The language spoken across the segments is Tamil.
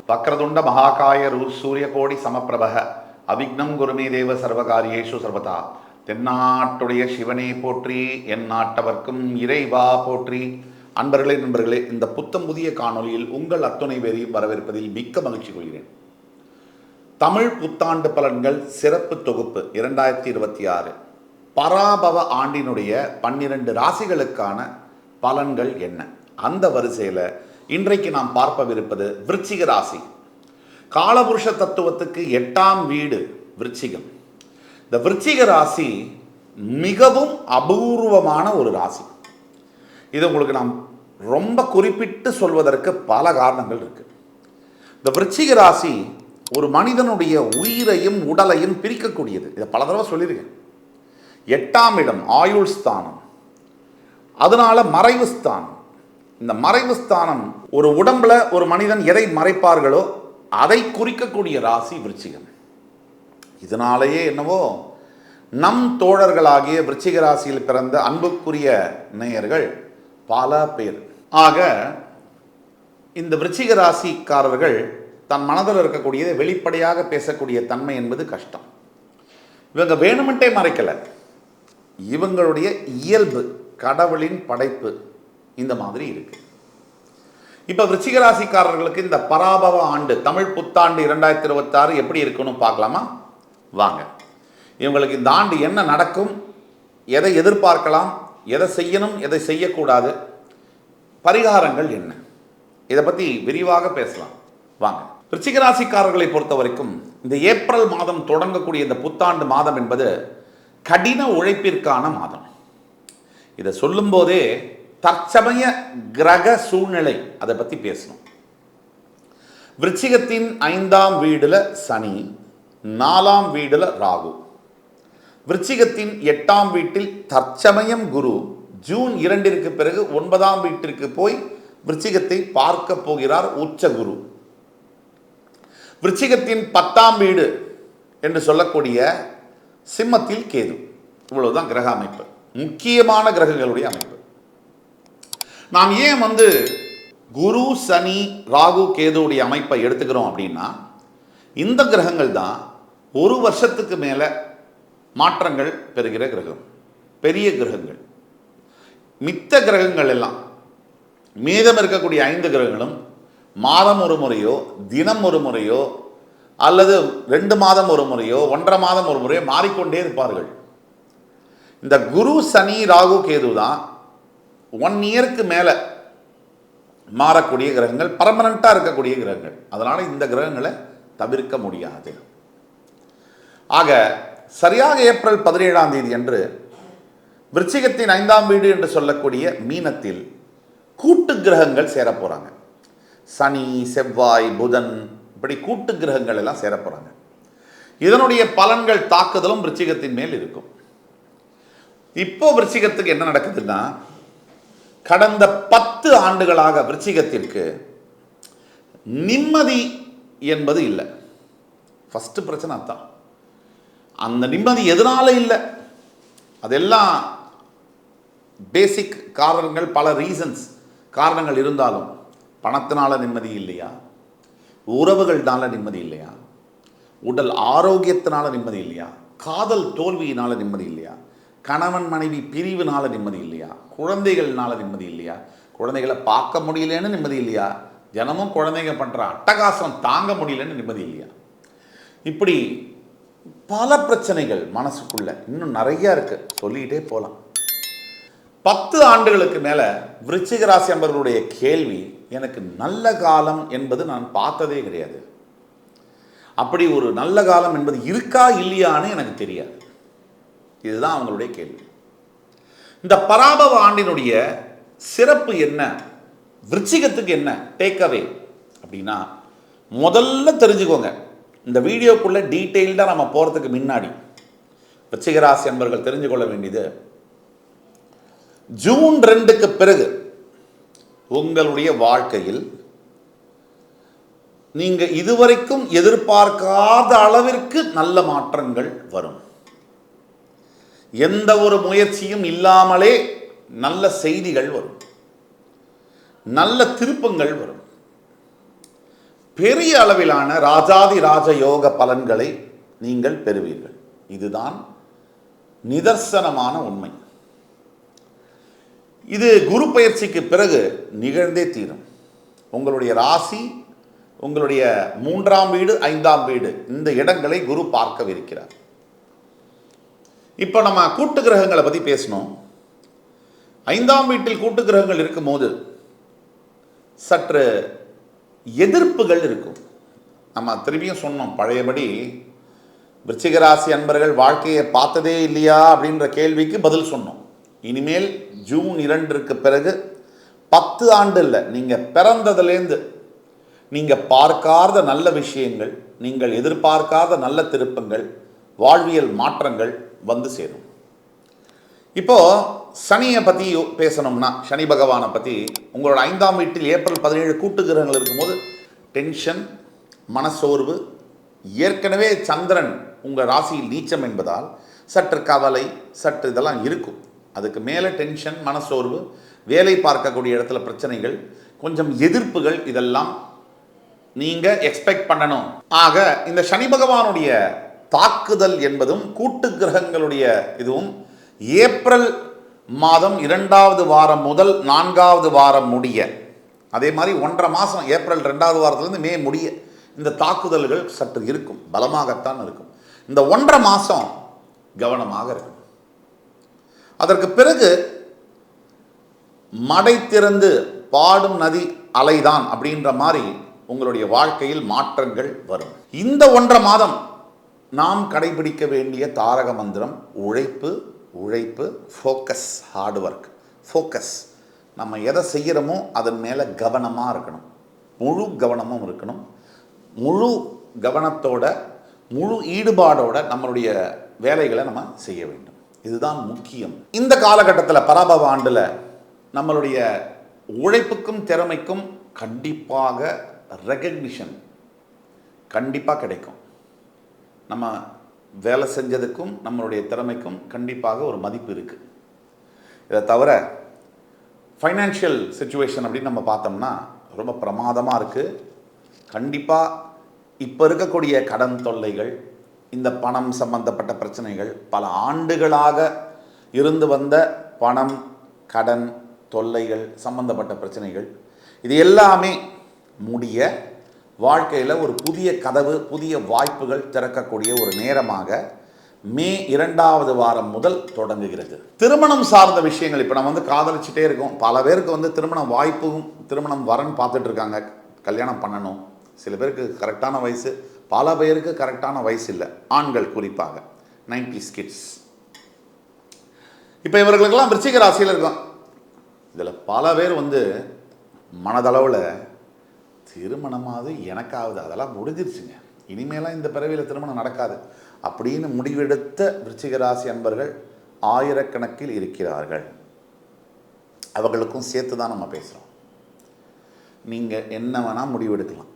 வக்ரதுண்ட மகாகாய சூரியகோடி சமப்பிரபக அவிக்னம் குருமே தேவ சர்வகாரியேஷு சர்வதா. தென்னாட்டுடைய சிவனே போற்றி, என் நாட்டவர்க்கும் இறைவா போற்றி. நண்பர்களே, இந்த புத்தம் புதிய காணொலியில் உங்கள் அத்துணை பேரையும் வரவேற்பதில் மிக்க மகிழ்ச்சி கொள்கிறேன். தமிழ் புத்தாண்டு பலன்கள் சிறப்பு தொகுப்பு 2026 பராபவ ஆண்டினுடைய 12 ராசிகளுக்கான பலன்கள் என்ன? அந்த வரிசையில் இன்றைக்கு நாம் பார்ப்பவிருப்பது விருச்சிக ராசி. காலபுருஷ தத்துவத்துக்கு 8ஆம் வீடு விருச்சிகம். இந்த விருச்சிக ராசி மிகவும் அபூர்வமான ஒரு ராசி. இது உங்களுக்கு நாம் ரொம்ப குறிப்பிட்டு சொல்வதற்கு பல காரணங்கள் இருக்கு. இந்த விருச்சிக ராசி ஒரு மனிதனுடைய உயிரையும் உடலையும் பிரிக்கக்கூடியது. இதை பல தடவை சொல்லியிருக்கேன். 8ஆம் இடம் ஆயுள் ஸ்தானம், அதனால மறைவு ஸ்தானம். இந்த மறைவு ஸ்தானம் ஒரு உடம்புல ஒரு மனிதன் எதை மறைப்பார்களோ அதை குறிக்கக்கூடிய ராசி விருச்சிகம். இதனாலேயே என்னவோ நம் தோழர்களாகிய விருச்சிக ராசியில் பிறந்த அன்புக்குரிய நேயர்கள் பல பேர். ஆக இந்த விருச்சிக ராசிக்காரர்கள் தன் மனதில் இருக்கக்கூடியதை வெளிப்படையாக பேசக்கூடிய தன்மை என்பது கஷ்டம். இவங்க வேணுமென்றே மறைக்கல, இவங்களுடைய இயல்பு, கடவுளின் படைப்பு இந்த மாதிரி இருக்கு. இப்ப விருச்சிக ராசிக்காரர்களுக்கு இந்த பராபவ ஆண்டு தமிழ் புத்தாண்டு 2026 எப்படி இருக்குன்னு பார்க்கலாமா? வாங்க. இவங்களுக்கு இந்த ஆண்டு என்ன நடக்கும், எதை எதிர்பார்க்கலாம், எதை செய்யணும், எதை செய்யக்கூடாது, பரிகாரங்கள் என்ன, இதை பற்றி விரிவாக பேசலாம். வாங்க. விருச்சிக ராசிக்காரர்களை பொறுத்த வரைக்கும் இந்த ஏப்ரல் மாதம் தொடங்கக்கூடிய இந்த புத்தாண்டு மாதம் என்பது கடின உழைப்பிற்கான மாதம். இதை சொல்லும் போதே தற்சமய கிரக சூழ்நிலை அதை பற்றி பேசணும். விருச்சிகத்தின் 5ஆம் வீடுல சனி, 4ஆம் வீடுல ராகு. விருச்சிகத்தின் 8ஆம் வீட்டில் தற்சமயம் குரு ஜூன் 2 பிறகு 9ஆம் வீட்டிற்கு போய் விருச்சிகத்தை பார்க்க போகிறார் உச்ச குரு. விருச்சிகத்தின் 10ஆம் வீடு என்று சொல்லக்கூடிய சிம்மத்தில் கேது. இவ்வளவுதான் கிரக அமைப்பு, முக்கியமான கிரகங்களுடைய அமைப்பு. நாம் ஏன் குரு சனி ராகு கேதுடைய அமைப்பை எடுத்துக்கிறோம் அப்படின்னா, இந்த கிரகங்கள் தான் ஒரு வருஷத்துக்கு மேல மாற்றங்கள் பெறுகிற கிரகம், பெரிய கிரகங்கள். மித்த கிரகங்கள் எல்லாம், மீதம் இருக்கக்கூடிய 5 கிரகங்களும் மாதம் ஒரு முறையோ, தினம் ஒரு முறையோ, அல்லது 2 மாதம் ஒரு முறையோ, 1.5 மாதம் ஒரு முறையோ மாறிக்கொண்டே இருப்பார்கள். இந்த குரு சனி ராகு கேது தான் 1 இயருக்கு மேல மாறக்கூடிய கிரகங்கள், பர்மனண்டா இருக்கக்கூடிய கிரகங்கள். அதனால இந்த கிரகங்களை தவிர்க்க முடியாது. ஆக சரியாக ஏப்ரல் 17ஆம் தேதி அன்று விருச்சிகத்தின் 5ஆம் வீடு என்று சொல்லக்கூடிய மீனத்தில் கூட்டு கிரகங்கள் சேர போறாங்க. சனி, செவ்வாய், புதன், இப்படி கூட்டு கிரகங்கள் எல்லாம் சேர போறாங்க. இதனுடைய பலன்கள் தாக்குதலும் விருச்சிகத்தின் மேல் இருக்கும். இப்போ விருச்சிகத்துக்கு என்ன நடக்குதுன்னா, கடந்த 10 ஆண்டுகளாக விருச்சிகத்திற்கு நிம்மதி என்பது இல்லை. ஃபர்ஸ்ட் பிரச்சனை அதான். அந்த நிம்மதி எதனால இல்லை, அதெல்லாம் பேசிக் காரணங்கள், பல ரீசன்ஸ் காரணங்கள் இருந்தாலும், பணத்தினால நிம்மதி இல்லையா, உறவுகள்னால நிம்மதி இல்லையா, உடல் ஆரோக்கியத்தினால நிம்மதி இல்லையா, காதல் தோல்வியினால நிம்மதி இல்லையா, கணவன் மனைவி பிரிவினால நிம்மதி இல்லையா, குழந்தைகள்னால நிம்மதி இல்லையா, குழந்தைகளை பார்க்க முடியலன்னு நிம்மதி இல்லையா, தினமும் குழந்தைங்க பண்ற அட்டகாசம் தாங்க முடியலன்னு நிம்மதி இல்லையா, இப்படி பல பிரச்சனைகள் மனசுக்குள்ள இன்னும் நிறைய இருக்கு, சொல்லிக்கிட்டே போலாம். 10 ஆண்டுகளுக்கு மேல விருச்சிக ராசி அன்பர்களுடைய கேள்வி, எனக்கு நல்ல காலம் என்பது நான் பார்த்ததே கிடையாது, அப்படி ஒரு நல்ல காலம் என்பது இருக்கா இல்லையான்னு எனக்கு தெரியாது. இதுதான் அவங்களுடைய கேள்வி. இந்த பராபவ ஆண்டினுடைய சிறப்பு என்ன, விருச்சிகத்துக்கு என்ன டேக்அவே அப்படின்னா, முதல்ல தெரிஞ்சுக்கோங்க. இந்த வீடியோக்குள்ள டீட்டெயில்டாக நம்ம போறதுக்கு முன்னாடி விருச்சிக ராசி அன்பர்கள் தெரிஞ்சு கொள்ள வேண்டியது, ஜூன் 2க்கு பிறகு உங்களுடைய வாழ்க்கையில் நீங்க இதுவரைக்கும் எதிர்பார்க்காத அளவிற்கு நல்ல மாற்றங்கள் வரும். எந்த ஒரு முயற்சியும் இல்லாமலே நல்ல செய்திகள் வரும், நல்ல திருப்பங்கள் வரும். பெரிய அளவிலான ராஜாதி ராஜ யோக பலன்களை நீங்கள் பெறுவீர்கள். இதுதான் நிதர்சனமான உண்மை. இது குரு பயிற்சிக்கு பிறகு நிகழ்ந்தே தீரும். உங்களுடைய ராசி, உங்களுடைய 3ஆம் வீடு, 5ஆம் வீடு, இந்த இடங்களை குரு பார்க்கவிருக்கிறார். இப்போ நம்ம கூட்டு கிரகங்களை பற்றி பேசணும். 5ஆம் வீட்டில் கூட்டு கிரகங்கள் இருக்கும்போது சற்று எதிர்ப்புகள் இருக்கும். நம்ம திரும்பியும் சொன்னோம், பழையபடி விருச்சிக ராசி அன்பர்கள் வாழ்க்கையை பார்த்ததே இல்லையா அப்படின்ற கேள்விக்கு பதில் சொன்னோம். இனிமேல் ஜூன் 2 பிறகு 10 ஆண்டு இல்லை, நீங்கள் பிறந்ததுலேருந்து நீங்கள் பார்க்காத நல்ல விஷயங்கள், நீங்கள் எதிர்பார்க்காத நல்ல திருப்பங்கள், வாழ்வியல் மாற்றங்கள் வந்து சேரும். இப்போ சனியை பற்றி பேசணும்னா, சனி பகவானை பற்றி, உங்களோட 5ஆம் வீட்டில் ஏப்ரல் 17 கூட்டு கிரகங்கள் இருக்கும்போது டென்ஷன், மனசோர்வு, ஏற்கனவே சந்திரன் உங்கள் ராசியில் நீச்சம் என்பதால் சற்று கவலை, சற்று இதெல்லாம் இருக்கும். அதுக்கு மேலே டென்ஷன், மனசோர்வு, வேலை பார்க்கக்கூடிய இடத்துல பிரச்சனைகள், கொஞ்சம் எதிர்ப்புகள், இதெல்லாம் நீங்கள் எக்ஸ்பெக்ட் பண்ணணும். ஆக இந்த சனி பகவானுடைய தாக்குதல் என்பதும் கூட்டு கிரகங்களுடைய இதுவும் ஏப்ரல் மாதம் 2வது வாரம் முதல் 4வது வாரம் முடிய, அதே மாதிரி 1.5 மாதம் ஏப்ரல் 2வது வாரத்திலிருந்து மே முடிய இந்த தாக்குதல்கள் சற்று இருக்கும், பலமாகத்தான் இருக்கும். இந்த 1.5 மாதம் கவனமாக இருக்கும். அதற்கு பிறகு மடை திறந்து பாடும் நதி அலைதான் அப்படின்ற மாதிரி உங்களுடைய வாழ்க்கையில் மாற்றங்கள் வரும். இந்த 1.5 மாதம் நாம் கடைபிடிக்க வேண்டிய தாரக மந்திரம் உழைப்பு, உழைப்பு, ஃபோக்கஸ், ஹார்ட் ஒர்க், ஃபோக்கஸ். நம்ம எதை செய்கிறோமோ அதன் மேலே கவனமாக இருக்கணும், முழு கவனமும் இருக்கணும். முழு கவனத்தோட, முழு ஈடுபாடோட நம்மளுடைய வேலைகளை நம்ம செய்ய வேண்டும். இதுதான் முக்கியம். இந்த காலகட்டத்தில் பராபவ ஆண்டில் நம்மளுடைய உழைப்புக்கும் திறமைக்கும் கண்டிப்பாக ரெகக்னிஷன் கண்டிப்பாக கிடைக்கும். நம்ம வேலை செஞ்சதுக்கும் நம்மளுடைய திறமைக்கும் கண்டிப்பாக ஒரு மதிப்பு இருக்குது. இதை தவிர ஃபைனான்ஷியல் சிச்சுவேஷன் அப்படின்னு நம்ம பார்த்தோம்னா ரொம்ப பிரமாதமாக இருக்குது. கண்டிப்பாக இப்போ இருக்கக்கூடிய கடன் தொல்லைகள், இந்த பணம் சம்பந்தப்பட்ட பிரச்சனைகள், பல ஆண்டுகளாக இருந்து வந்த பணம், கடன் தொல்லைகள் சம்பந்தப்பட்ட பிரச்சனைகள், இது எல்லாமே முடிய வாழ்க்கையில் ஒரு புதிய கதவு, புதிய வாய்ப்புகள் திறக்கக்கூடிய ஒரு நேரமாக மே 2வது வாரம் முதல் தொடங்குகிறது. திருமணம் சார்ந்த விஷயங்கள், இப்போ நம்ம காதலிச்சுட்டே இருக்கோம். பல பேருக்கு திருமண வாய்ப்பும், திருமணம் வரன் பார்த்துட்டு இருக்காங்க, கல்யாணம் பண்ணணும். சில பேருக்கு கரெக்டான வயசு, பல பேருக்கு கரெக்டான வயசு இல்லை. ஆண்கள் குறிப்பாக 90s கிட்ஸ். இப்போ இவர்களுக்கெல்லாம் விருச்சிக ராசியில் இருக்கும். இதில் பல பேர் மனதளவில் திருமணமாவது எனக்காவது, அதெல்லாம் முடிஞ்சிருச்சுங்க, இனிமேலாம் இந்த பிறவியில் திருமணம் நடக்காது அப்படின்னு முடிவெடுத்த விருச்சிக ராசி அன்பர்கள் ஆயிரக்கணக்கில் இருக்கிறார்கள். அவர்களுக்கும் சேர்த்து தான் நம்ம பேசுகிறோம். நீங்கள் என்ன வேணால் முடிவெடுக்கலாம்.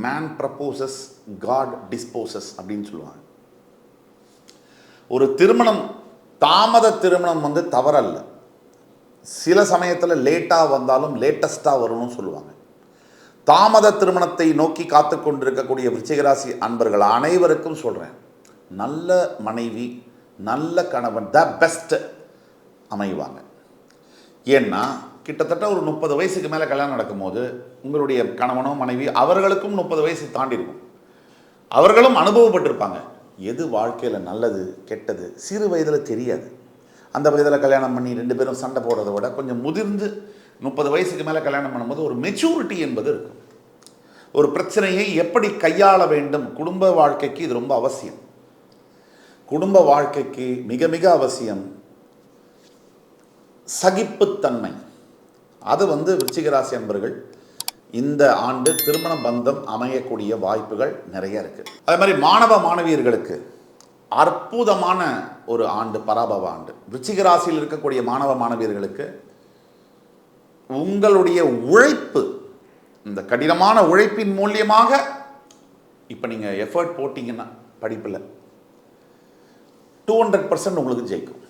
மேன் ப்ரப்போசஸ், காட் டிஸ்போசஸ் அப்படின்னு சொல்லுவாங்க. ஒரு திருமணம், தாமத திருமணம் தவறல்ல. சில சமயத்தில் லேட்டாக வந்தாலும் லேட்டஸ்ட்டாக வரணும்னு சொல்லுவாங்க. தாமத திருமணத்தை நோக்கி காத்து கொண்டிருக்கக்கூடிய விருச்சிகராசி அன்பர்கள் அனைவருக்கும் சொல்கிறேன், நல்ல மனைவி, நல்ல கணவன், த பெஸ்ட் அமைவாங்க. ஏன்னா கிட்டத்தட்ட ஒரு 30 வயசுக்கு மேலே கல்யாணம் நடக்கும்போது உங்களுடைய கணவனோ மனைவி அவர்களுக்கும் 30 வயசு தாண்டி இருக்கும். அவர்களும் அனுபவப்பட்டிருப்பாங்க. எது வாழ்க்கையில் நல்லது கெட்டது சிறு வயதில் தெரியாது. அந்த வயதில் கல்யாணம் பண்ணி 2 பேரும் சண்டை போடுறதை விட கொஞ்சம் முதிர்ந்து 30 வயசுக்கு மேலே கல்யாணம் பண்ணும்போது ஒரு மெச்சூரிட்டி என்பது இருக்கும். ஒரு பிரச்சனையை எப்படி கையாள வேண்டும், குடும்ப வாழ்க்கைக்கு இது ரொம்ப அவசியம். குடும்ப வாழ்க்கைக்கு மிக மிக அவசியம் சகிப்புத்தன்மை. அது விருச்சிக ராசி அன்பர்கள் இந்த ஆண்டு திருமண பந்தம் அமையக்கூடிய வாய்ப்புகள் நிறைய இருக்குது. அதே மாதிரி மாணவ மாணவியர்களுக்கு அற்புதமான ஒரு ஆண்டு, பராபவ ஆண்டு. விருச்சிக ராசியில் இருக்கக்கூடிய மாணவ மாணவியர்களுக்கு உங்களுடைய உழைப்பு, இந்த கடினமான உழைப்பின் மூலியமாக இப்போ நீங்கள் எஃபர்ட் போட்டிங்கன்னா படிப்பில் 200% உங்களுக்கு ஜெயிக்கும்.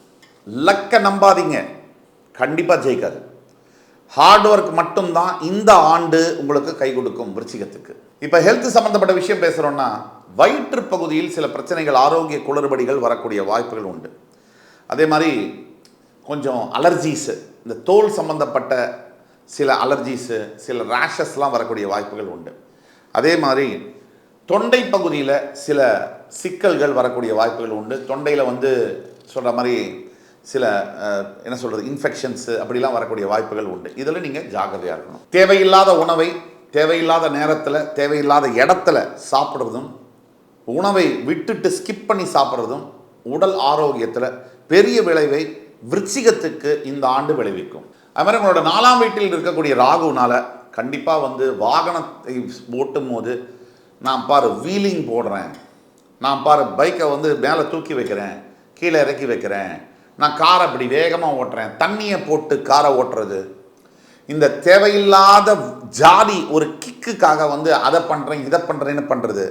லக்கை நம்பாதீங்க, கண்டிப்பாக ஜெயிக்காது. ஹார்ட் ஒர்க் மட்டும்தான் இந்த ஆண்டு உங்களுக்கு கை கொடுக்கும் விருச்சிகத்துக்கு. இப்போ ஹெல்த் சம்மந்தப்பட்ட விஷயம் பேசுகிறோன்னா, வயிற்று பகுதியில் சில பிரச்சனைகள், ஆரோக்கிய குளறுபடிகள் வரக்கூடிய வாய்ப்புகள் உண்டு. அதே மாதிரி கொஞ்சம் அலர்ஜீஸு, இந்த தோல் சம்மந்தப்பட்ட சில அலர்ஜீஸு, சில ரேஷஸ்லாம் வரக்கூடிய வாய்ப்புகள் உண்டு. அதே மாதிரி தொண்டை பகுதியில் சில சிக்கல்கள் வரக்கூடிய வாய்ப்புகள் உண்டு. தொண்டையில் சொல்கிற மாதிரி சில என்ன சொல்கிறது, இன்ஃபெக்ஷன்ஸு அப்படிலாம் வரக்கூடிய வாய்ப்புகள் உண்டு. இதில் நீங்கள் ஜாக்கிரதையாக இருக்கணும். தேவையில்லாத உணவை தேவையில்லாத நேரத்தில் தேவையில்லாத இடத்துல சாப்பிட்றதும், உணவை விட்டுட்டு ஸ்கிப் பண்ணி சாப்பிட்றதும் உடல் ஆரோக்கியத்தில் பெரிய விளைவை விருச்சிகத்துக்கு இந்த ஆண்டு விளைவிக்கும். அது மாதிரி உங்களோட 4ஆம் வீட்டில் இருக்கக்கூடிய ராகுனால கண்டிப்பாக வாகனத்தை ஓட்டும் போது, நான் பாரு வீலிங் போடுறேன், நான் பாரு பைக்கை மேலே தூக்கி வைக்கிறேன், கீழே இறக்கி வைக்கிறேன், நான் காரை அப்படி வேகமாக ஓட்டுறேன், தண்ணியை போட்டு காரை ஓட்டுறது, இந்த தேவையில்லாத ஜாதி ஒரு கிக்குக்காக அதை பண்ணுறேன் இதை பண்ணுறேன்னு பண்ணுறது,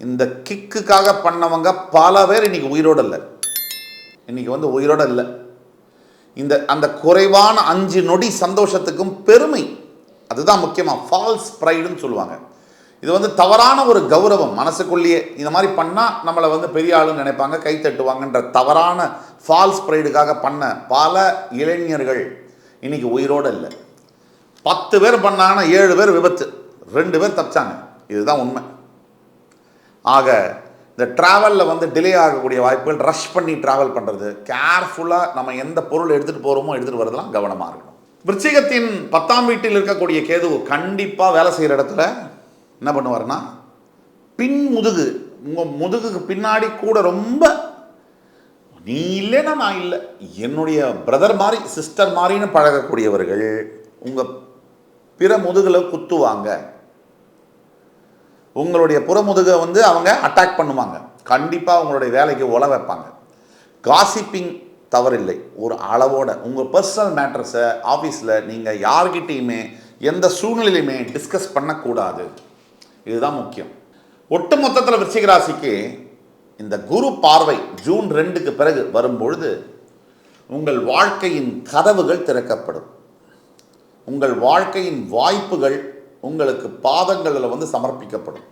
இந்த கிக்குக்காக பண்ணவங்க பல பேர் இன்றைக்கி உயிரோடு இல்லை. இன்றைக்கி உயிரோடு இல்லை. அந்த குறைவான 5 நொடி சந்தோஷத்துக்கும் பெருமை, அதுதான் முக்கியமாக ஃபால்ஸ் ப்ரைடுன்னு சொல்லுவாங்க. இது தவறான ஒரு கௌரவம். மனசுக்குள்ளேயே இந்த மாதிரி பண்ணால் நம்மளை பெரிய ஆளுன்னு நினைப்பாங்க, கை தட்டுவாங்கன்ற தவறான ஃபால்ஸ் ப்ரைடுக்காக பண்ண பல இளைஞர்கள் இன்றைக்கி உயிரோடு இல்லை. 10 பேர் பண்ணாங்கன்னா 7 பேர் விபத்து, 2 பேர் தப்பிச்சாங்க. இதுதான் உண்மை. ஆக இந்த ட்ராவலில் டிலே ஆகக்கூடிய வாய்ப்புகள், ரஷ் பண்ணி ட்ராவல் பண்ணுறது, கேர்ஃபுல்லாக நம்ம எந்த பொருள் எடுத்துகிட்டு போகிறோமோ எடுத்துகிட்டு வரதெல்லாம் கவனமாக இருக்கணும். விருச்சிகத்தின் 10ஆம் வீட்டில் இருக்கக்கூடிய கேது கண்டிப்பாக வேலை செய்கிற இடத்துல என்ன பண்ணுவார்னா, பின் முதுகு, உங்கள் முதுகுக்கு பின்னாடி கூட ரொம்ப நீ இல்லைன்னா நான் இல்லை, என்னுடைய பிரதர் மாதிரி சிஸ்டர் மாதிரின்னு பழகக்கூடியவர்கள் உங்கள் பிற முதுகில் குத்துவாங்க. உங்களுடைய புறமுதுகை அவங்க அட்டாக் பண்ணுவாங்க. கண்டிப்பாக உங்களுடைய வேலைக்கு உல வைப்பாங்க. காசிப்பிங் தவறில்லை, ஒரு அளவோட. உங்கள் பர்சனல் மேட்டர்ஸை ஆஃபீஸில் நீங்கள் யார்கிட்டையுமே எந்த சூழ்நிலையுமே டிஸ்கஸ் பண்ணக்கூடாது. இதுதான் முக்கியம். ஒட்டு மொத்தத்தில் விருச்சிக ராசிக்கு இந்த குரு பார்வை ஜூன் 2க்கு பிறகு வரும்பொழுது உங்கள் வாழ்க்கையின் கதவுகள் திறக்கப்படும். உங்கள் வாழ்க்கையின் வாய்ப்புகள் உங்களுக்கு பாதங்களில் சமர்ப்பிக்கப்படும்.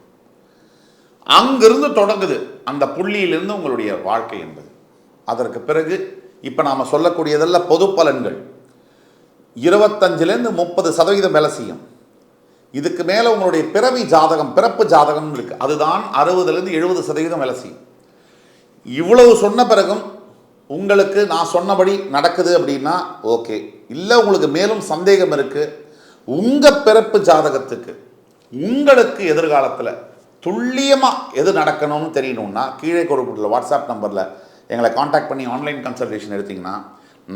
அங்கிருந்து தொடங்குது அந்த புள்ளியிலிருந்து உங்களுடைய வாழ்க்கை என்பது. அதற்கு பிறகு இப்போ நாம் சொல்லக்கூடியதெல்லாம் பொது பலன்கள். 25லேருந்து 30% வேலை செய்யும். இதுக்கு மேலே உங்களுடைய பிறவி ஜாதகம், பிறப்பு ஜாதகம் இருக்குது, அதுதான் 60லேருந்து 70% வேலை செய்யும். இவ்வளவு சொன்ன பிறகும் உங்களுக்கு நான் சொன்னபடி நடக்குது அப்படின்னா ஓகே. இல்லை உங்களுக்கு மேலும் சந்தேகம் இருக்குது, உங்கள் பிறப்பு ஜாதகத்துக்கு உங்களுக்கு எதிர்காலத்தில் துல்லியமாக எது நடக்கணும்னு தெரியணும்னா கீழே கொடுக்கப்பட்டுள்ள வாட்ஸ்அப் நம்பரில் எங்களை காண்டாக்ட் பண்ணி ஆன்லைன் கன்சல்டேஷன் எடுத்திங்கன்னா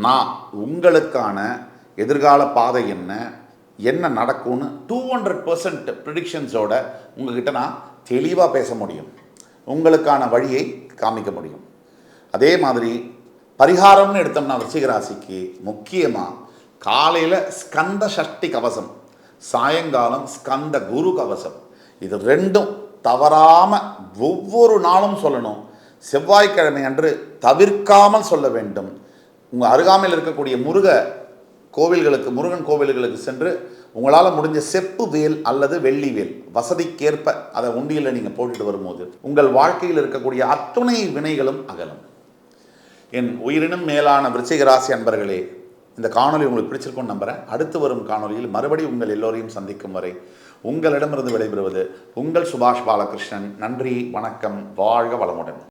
நான் உங்களுக்கான எதிர்கால பாதை என்ன நடக்கும்னு 200% ப்ரிடிக்ஷன்ஸோட உங்ககிட்ட நான் தெளிவாக பேச முடியும், உங்களுக்கான வழியை காமிக்க முடியும். அதே மாதிரி பரிகாரம்னு எடுத்தோம்னா விருச்சிக ராசிக்கு முக்கியமாக காலையில் ஸ்கந்த சஷ்டி கவசம், சாயங்காலம் ஸ்கந்த குரு கவசம், இது 2ம் தவறாமல் ஒவ்வொரு நாளும் சொல்லணும். செவ்வாய்க்கிழமை அன்று தவிர்க்காமல் சொல்ல வேண்டும். உங்கள் அருகாமையில் இருக்கக்கூடிய முருகன் கோவில்களுக்கு சென்று உங்களால் முடிஞ்ச செப்பு வேல் அல்லது வெள்ளி வேல் வசதிக்கேற்ப அதை உண்டியில் நீங்கள் போட்டுட்டு வரும்போது உங்கள் வாழ்க்கையில் இருக்கக்கூடிய அத்துணை வினைகளும் அகலும். என் உயிரினும் மேலான விருச்சிக ராசி அன்பர்களே, இந்த காணொலி உங்களுக்கு பிடிச்சிருக்கும்னு நம்புகிறேன். அடுத்து வரும் காணொலியில் மறுபடியும் உங்கள் எல்லோரையும் சந்திக்கும் வரை உங்களிடமிருந்து விடைபெறுவது உங்கள் சுபாஷ் பாலகிருஷ்ணன். நன்றி, வணக்கம், வாழ்க வளமுடன்.